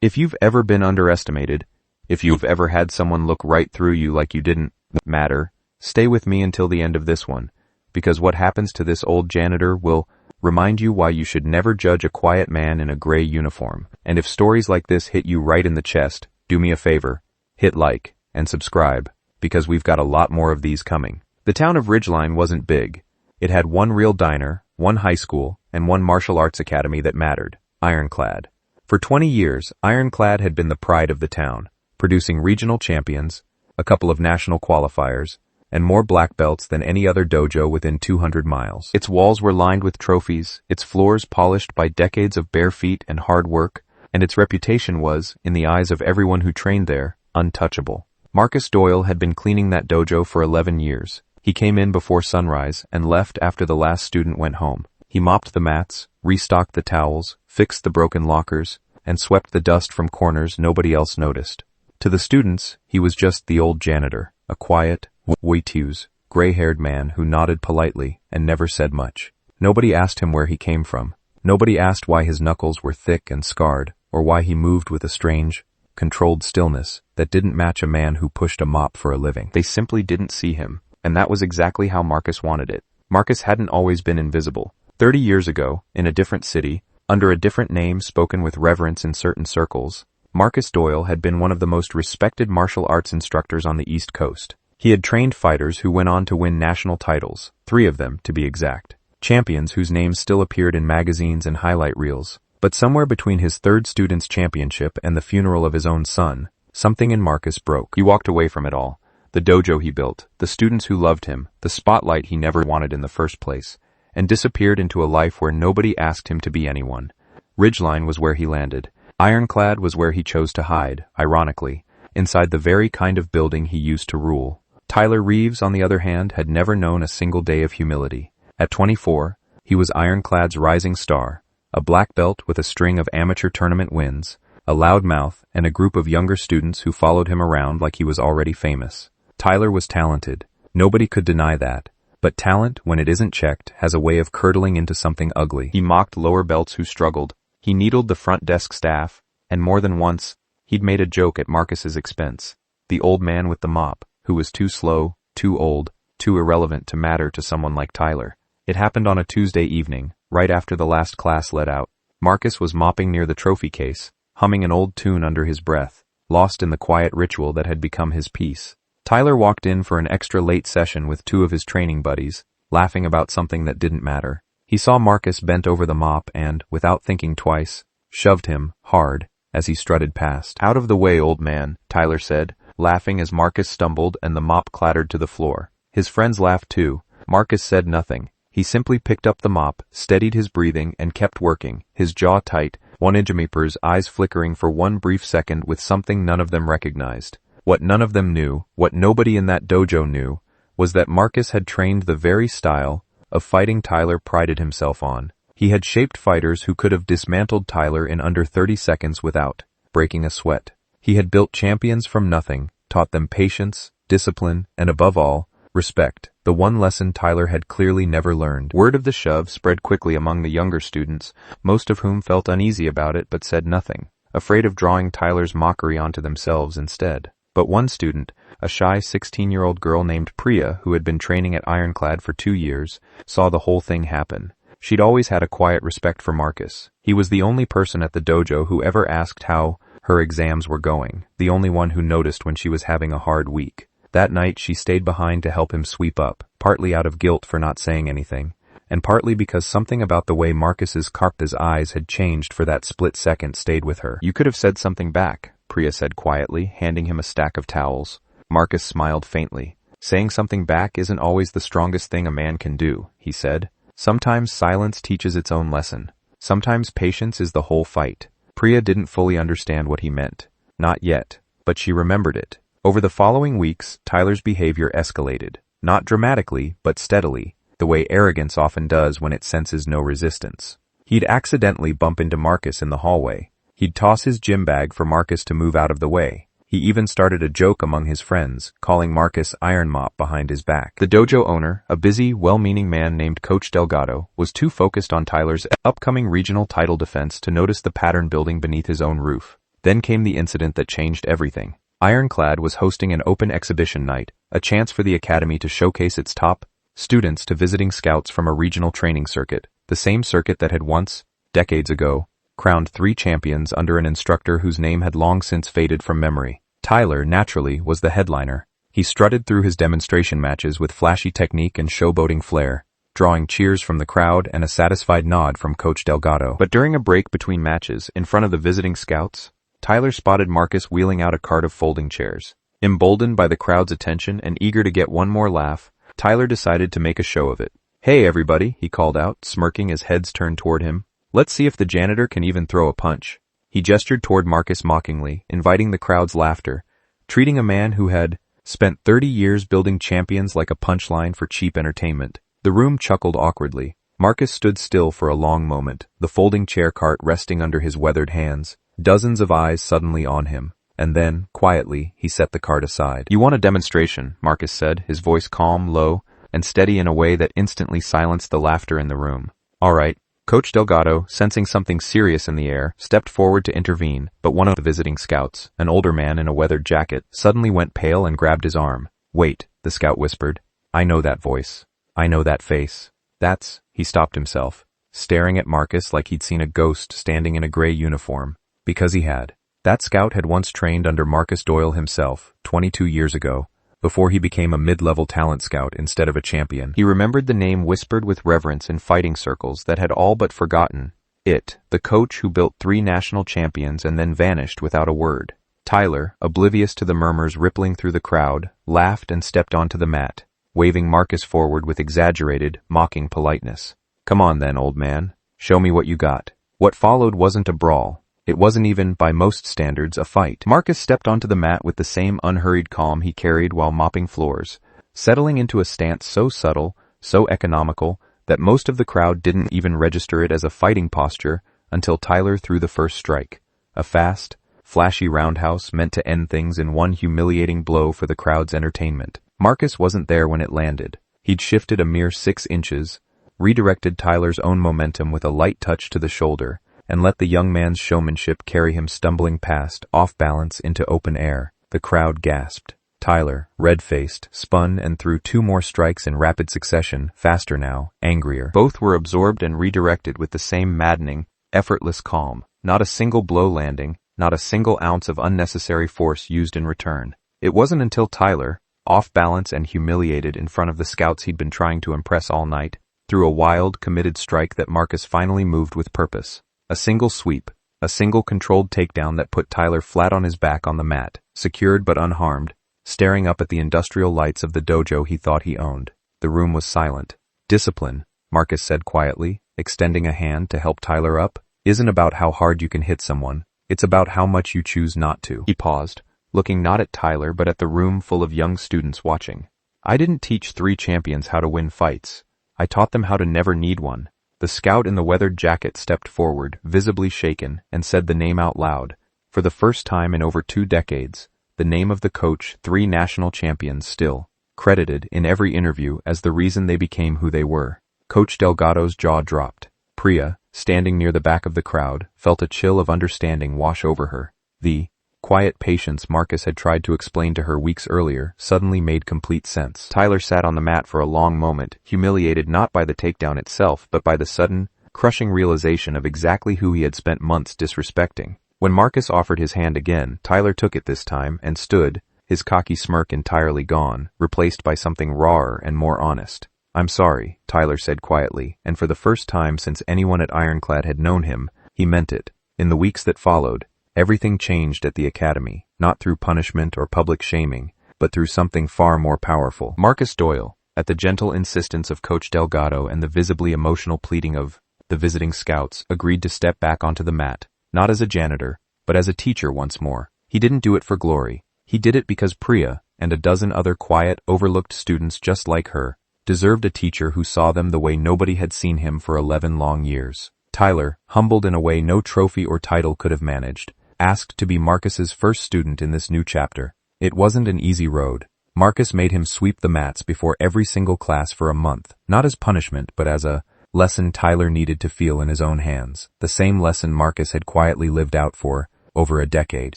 If you've ever been underestimated, if you've ever had someone look right through you like you didn't matter, stay with me until the end of this one, because what happens to this old janitor will remind you why you should never judge a quiet man in a gray uniform. And if stories like this hit you right in the chest, do me a favor, hit like and subscribe, because we've got a lot more of these coming. The town of Ridgeline wasn't big. It had one real diner, one high school, and one martial arts academy that mattered, Ironclad. For 20 years, Ironclad had been the pride of the town, producing regional champions, a couple of national qualifiers, and more black belts than any other dojo within 200 miles. Its walls were lined with trophies, its floors polished by decades of bare feet and hard work, and its reputation was, in the eyes of everyone who trained there, untouchable. Marcus Doyle had been cleaning that dojo for 11 years. He came in before sunrise and left after the last student went home. He mopped the mats, restocked the towels, fixed the broken lockers, and swept the dust from corners nobody else noticed. To the students, he was just the old janitor, a quiet, white-hued, gray-haired man who nodded politely and never said much. Nobody asked him where he came from. Nobody asked why his knuckles were thick and scarred, or why he moved with a strange, controlled stillness that didn't match a man who pushed a mop for a living. They simply didn't see him, and that was exactly how Marcus wanted it. Marcus hadn't always been invisible. 30 years ago, in a different city, under a different name spoken with reverence in certain circles, Marcus Doyle had been one of the most respected martial arts instructors on the East Coast. He had trained fighters who went on to win national titles, 3 of them to be exact. Champions whose names still appeared in magazines and highlight reels. But somewhere between his 3rd student's championship and the funeral of his own son, something in Marcus broke. He walked away from it all. The dojo he built, the students who loved him, the spotlight he never wanted in the first place, and disappeared into a life where nobody asked him to be anyone. Ridgeline was where he landed. Ironclad was where he chose to hide, ironically, inside the very kind of building he used to rule. Tyler Reeves, on the other hand, had never known a single day of humility. At 24, he was Ironclad's rising star, a black belt with a string of amateur tournament wins, a loud mouth, and a group of younger students who followed him around like he was already famous. Tyler was talented. Nobody could deny that. But talent, when it isn't checked, has a way of curdling into something ugly. He mocked lower belts who struggled. He needled the front desk staff, and more than once, he'd made a joke at Marcus's expense. The old man with the mop, who was too slow, too old, too irrelevant to matter to someone like Tyler. It happened on a Tuesday evening, right after the last class let out. Marcus was mopping near the trophy case, humming an old tune under his breath, lost in the quiet ritual that had become his peace. Tyler walked in for an extra late session with 2 of his training buddies, laughing about something that didn't matter. He saw Marcus bent over the mop and, without thinking twice, shoved him, hard, as he strutted past. "Out of the way, old man," Tyler said, laughing as Marcus stumbled and the mop clattered to the floor. His friends laughed too. Marcus said nothing. He simply picked up the mop, steadied his breathing, and kept working, his jaw tight, one Ijimiper's eyes flickering for one brief second with something none of them recognized. What none of them knew, what nobody in that dojo knew, was that Marcus had trained the very style of fighting Tyler prided himself on. He had shaped fighters who could have dismantled Tyler in under 30 seconds without breaking a sweat. He had built champions from nothing, taught them patience, discipline, and above all, respect, the one lesson Tyler had clearly never learned. Word of the shove spread quickly among the younger students, most of whom felt uneasy about it but said nothing, afraid of drawing Tyler's mockery onto themselves instead. But one student, a shy 16-year-old girl named Priya who had been training at Ironclad for 2 years, saw the whole thing happen. She'd always had a quiet respect for Marcus. He was the only person at the dojo who ever asked how her exams were going, the only one who noticed when she was having a hard week. That night she stayed behind to help him sweep up, partly out of guilt for not saying anything, and partly because something about the way Marcus's Karpta's eyes had changed for that split second stayed with her. "You could have said something back," Priya said quietly, handing him a stack of towels. Marcus smiled faintly. "Saying something back isn't always the strongest thing a man can do," he said. "Sometimes silence teaches its own lesson. Sometimes patience is the whole fight." Priya didn't fully understand what he meant. Not yet, but she remembered it. Over the following weeks, Tyler's behavior escalated. Not dramatically, but steadily, the way arrogance often does when it senses no resistance. He'd accidentally bump into Marcus in the hallway. He'd toss his gym bag for Marcus to move out of the way. He even started a joke among his friends, calling Marcus Iron Mop behind his back. The dojo owner, a busy, well-meaning man named Coach Delgado, was too focused on Tyler's upcoming regional title defense to notice the pattern building beneath his own roof. Then came the incident that changed everything. Ironclad was hosting an open exhibition night, a chance for the academy to showcase its top students to visiting scouts from a regional training circuit, the same circuit that had once, decades ago, crowned 3 champions under an instructor whose name had long since faded from memory. Tyler, naturally, was the headliner. He strutted through his demonstration matches with flashy technique and showboating flair, drawing cheers from the crowd and a satisfied nod from Coach Delgado. But during a break between matches, in front of the visiting scouts, Tyler spotted Marcus wheeling out a cart of folding chairs. Emboldened by the crowd's attention and eager to get one more laugh, Tyler decided to make a show of it. "Hey everybody," he called out, smirking as heads turned toward him. "Let's see if the janitor can even throw a punch." He gestured toward Marcus mockingly, inviting the crowd's laughter, treating a man who had spent 30 years building champions like a punchline for cheap entertainment. The room chuckled awkwardly. Marcus stood still for a long moment, the folding chair cart resting under his weathered hands, dozens of eyes suddenly on him. And then, quietly, he set the cart aside. "You want a demonstration," Marcus said, his voice calm, low, and steady in a way that instantly silenced the laughter in the room. "All right." Coach Delgado, sensing something serious in the air, stepped forward to intervene, but one of the visiting scouts, an older man in a weathered jacket, suddenly went pale and grabbed his arm. "Wait," the scout whispered. "I know that voice. I know that face. That's—" He stopped himself, staring at Marcus like he'd seen a ghost standing in a gray uniform. Because he had. That scout had once trained under Marcus Doyle himself, 22 years ago, before he became a mid-level talent scout instead of a champion. He remembered the name whispered with reverence in fighting circles that had all but forgotten it, the coach who built 3 national champions and then vanished without a word. Tyler, oblivious to the murmurs rippling through the crowd, laughed and stepped onto the mat, waving Marcus forward with exaggerated, mocking politeness. "Come on then, old man. Show me what you got." What followed wasn't a brawl. It wasn't even, by most standards, a fight. Marcus stepped onto the mat with the same unhurried calm he carried while mopping floors, settling into a stance so subtle, so economical, that most of the crowd didn't even register it as a fighting posture until Tyler threw the first strike. A fast, flashy roundhouse meant to end things in one humiliating blow for the crowd's entertainment. Marcus wasn't there when it landed. He'd shifted a mere 6 inches, redirected Tyler's own momentum with a light touch to the shoulder, and let the young man's showmanship carry him stumbling past, off balance, into open air. The crowd gasped. Tyler, red-faced, spun and threw 2 more strikes in rapid succession, faster now, angrier. Both were absorbed and redirected with the same maddening, effortless calm. Not a single blow landing, not a single ounce of unnecessary force used in return. It wasn't until Tyler, off balance and humiliated in front of the scouts he'd been trying to impress all night, threw a wild, committed strike that Marcus finally moved with purpose. A single sweep, a single controlled takedown that put Tyler flat on his back on the mat, secured but unharmed, staring up at the industrial lights of the dojo he thought he owned. The room was silent. "Discipline," Marcus said quietly, extending a hand to help Tyler up, "isn't about how hard you can hit someone. It's about how much you choose not to." He paused, looking not at Tyler but at the room full of young students watching. "I didn't teach 3 champions how to win fights. I taught them how to never need one." The scout in the weathered jacket stepped forward, visibly shaken, and said the name out loud. For the first time in over 2 decades, the name of the coach 3 national champions still, credited in every interview as the reason they became who they were. Coach Delgado's jaw dropped. Priya, standing near the back of the crowd, felt a chill of understanding wash over her. The quiet patience Marcus had tried to explain to her weeks earlier suddenly made complete sense. Tyler sat on the mat for a long moment, humiliated not by the takedown itself but by the sudden, crushing realization of exactly who he had spent months disrespecting. When Marcus offered his hand again, Tyler took it this time and stood, his cocky smirk entirely gone, replaced by something rawer and more honest. "I'm sorry," Tyler said quietly, and for the first time since anyone at Ironclad had known him, he meant it. In the weeks that followed, everything changed at the academy, not through punishment or public shaming, but through something far more powerful. Marcus Doyle, at the gentle insistence of Coach Delgado and the visibly emotional pleading of the visiting scouts, agreed to step back onto the mat, not as a janitor, but as a teacher once more. He didn't do it for glory. He did it because Priya, and a dozen other quiet, overlooked students just like her, deserved a teacher who saw them the way nobody had seen him for 11 long years. Tyler, humbled in a way no trophy or title could have managed, asked to be Marcus's first student in this new chapter. It wasn't an easy road. Marcus made him sweep the mats before every single class for a month, not as punishment but as a lesson Tyler needed to feel in his own hands, the same lesson Marcus had quietly lived out for over a decade.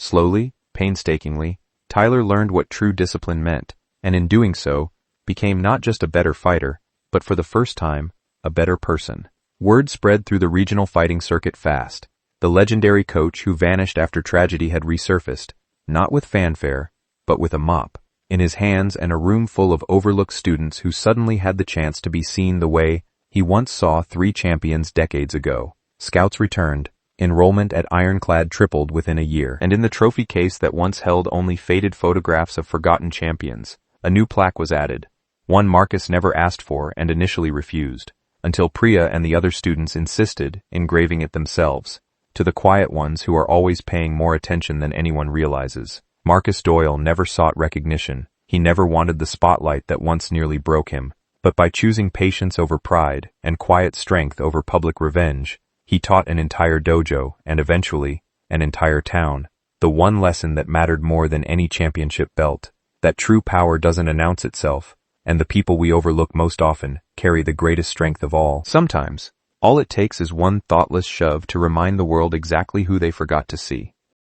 Slowly, painstakingly, Tyler learned what true discipline meant, and in doing so, became not just a better fighter, but for the first time, a better person. Word spread through the regional fighting circuit fast. The legendary coach who vanished after tragedy had resurfaced, not with fanfare, but with a mop in his hands and a room full of overlooked students who suddenly had the chance to be seen the way he once saw 3 champions decades ago. Scouts returned, enrollment at Ironclad tripled within a year, and in the trophy case that once held only faded photographs of forgotten champions, a new plaque was added, one Marcus never asked for and initially refused, until Priya and the other students insisted, engraving it themselves, to the quiet ones who are always paying more attention than anyone realizes. Marcus Doyle never sought recognition. He never wanted the spotlight that once nearly broke him, but by choosing patience over pride and quiet strength over public revenge, he taught an entire dojo and eventually, an entire town, the one lesson that mattered more than any championship belt, that true power doesn't announce itself, and the people we overlook most often carry the greatest strength of all. Sometimes, all it takes is one thoughtless shove to remind the world exactly who they forgot to see.